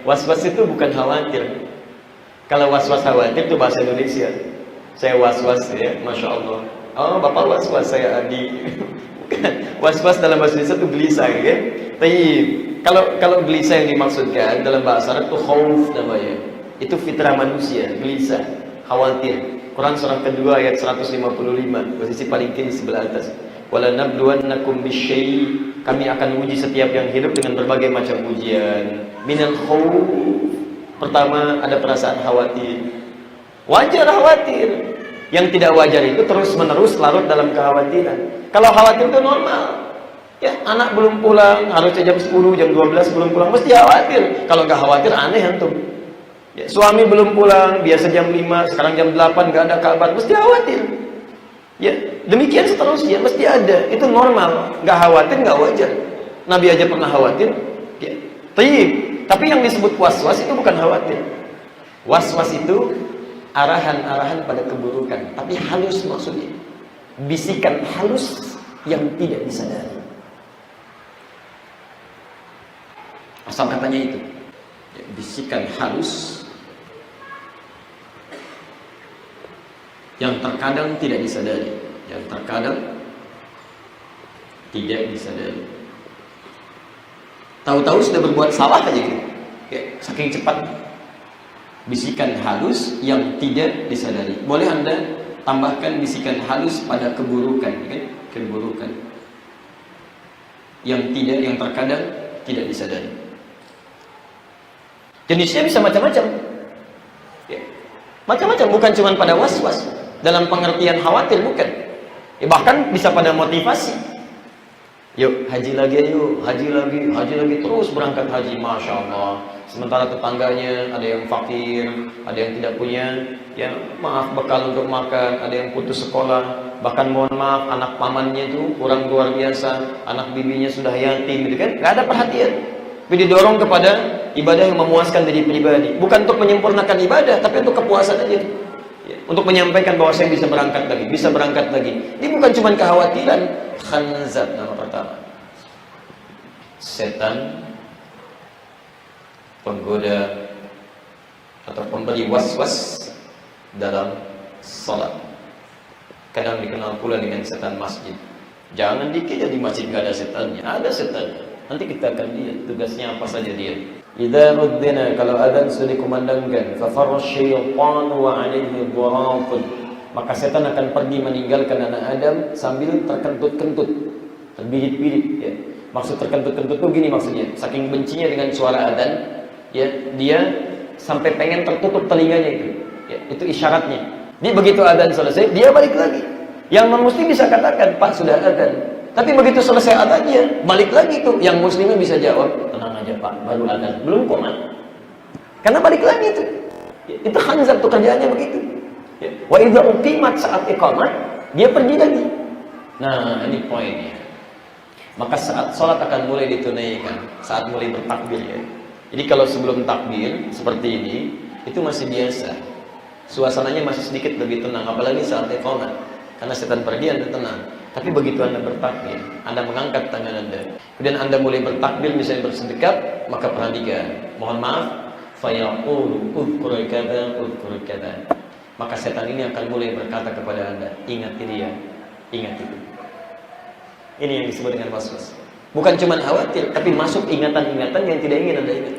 Was-was itu bukan khawatir. Kalau was-was khawatir itu bahasa Indonesia. Saya was-was ya, Masya Allah. Oh, Bapak was-was, saya Adi. Was-was dalam bahasa Indonesia itu gelisah ya. Tapi kalau gelisah yang dimaksudkan dalam bahasa Arab itu khauf namanya. Itu fitrah manusia, gelisah, khawatir. Quran surah kedua ayat 155, posisi paling kiri sebelah atas. Wala nabluwannakum bisyai, kami akan uji setiap yang hidup dengan berbagai macam ujian. Minal khauf, pertama ada perasaan khawatir. Wajar khawatir. Yang tidak wajar itu terus menerus larut dalam kekhawatiran. Kalau khawatir itu normal. Ya, anak belum pulang, harusnya jam 10, jam 12 belum pulang, mesti khawatir. Kalau nggak khawatir aneh antum. Ya, suami belum pulang, biasa jam 5, sekarang jam 8 nggak ada kabar, mesti khawatir. Ya, demikian seterusnya, mesti ada. Itu normal. Nggak khawatir, nggak wajar. Nabi aja pernah khawatir. Ya. Tapi yang disebut was-was itu bukan khawatir. Was-was itu arahan-arahan pada keburukan, tapi halus maksudnya. Bisikan halus yang tidak disadari. Asal katanya itu. Ya, bisikan halus yang terkadang tidak disadari, yang terkadang tidak disadari. Tahu-tahu sudah berbuat salah aja gitu. Ya, saking cepat. Bisikan halus yang tidak disadari. Boleh Anda tambahkan bisikan halus pada keburukan, kan? Keburukan yang terkadang tidak disadari. Jenisnya bisa macam-macam. Ya. Macam-macam, bukan cuma pada was-was. Dalam pengertian khawatir bukan. Ya, bahkan bisa pada motivasi. Yuk haji lagi, yuk haji lagi, terus berangkat haji, Masya Allah. Sementara tetangganya ada yang fakir, ada yang tidak punya, ya maaf bekal untuk makan, ada yang putus sekolah, bahkan mohon maaf anak pamannya itu kurang luar biasa, anak bibinya sudah yatim, gitu kan? Gak ada perhatian. Tapi didorong kepada ibadah yang memuaskan diri pribadi, bukan untuk menyempurnakan ibadah, tapi untuk kepuasan aja. Untuk menyampaikan bahwa saya bisa berangkat lagi, Ini bukan cuma kekhawatiran. Khanzat nama pertama. Setan penggoda atau pemberi was-was dalam salat. Kadang dikenal pula dengan setan masjid. Jangan dikira di masjid gak ada setannya. Ada setannya. Nanti kita akan lihat tugasnya apa saja dia. Idza udzina, kalau adzan sudah dikumandangkan, fa farasy syaitan wa 'alaihi dharatun, maka setan akan pergi meninggalkan anak Adam sambil terkentut-kentut, terbirit-birit ya. Maksud terkentut-kentut itu gini maksudnya, saking bencinya dengan suara adzan, ya, dia sampai pengen tertutup telinganya itu. Ya, itu isyaratnya. Jadi begitu adzan selesai, dia balik lagi. Yang non-muslim bisa katakan, "Pak, sudah adzan." Tapi begitu selesai adzannya, balik lagi tuh. Yang muslimnya bisa jawab, "Tenang aja Pak, baru adzan, belum komat." Karena balik lagi itu. Itu khanzat tuh kerjaannya begitu. Wa idza uqimat, saat iqamah, dia pergi lagi. Nah, ini poinnya. Maka saat sholat akan mulai ditunaikan, saat mulai bertakbir ya. Jadi kalau sebelum takbir seperti ini, itu masih biasa. Suasananya masih sedikit lebih tenang, apalagi saat iqamah. Karena setan pergi, Anda tenang. Tapi begitu Anda bertakbir, Anda mengangkat tangan Anda, kemudian Anda mulai bertakbir, misalnya bersedekap, maka perhatikan, mohon maaf, fayaqulu udhkur kadza. Maka setan ini akan mulai berkata kepada Anda, ingat dia, ingat itu. Ini yang disebut dengan was-was. Bukan cuma khawatir, tapi masuk ingatan-ingatan yang tidak ingin Anda ingat.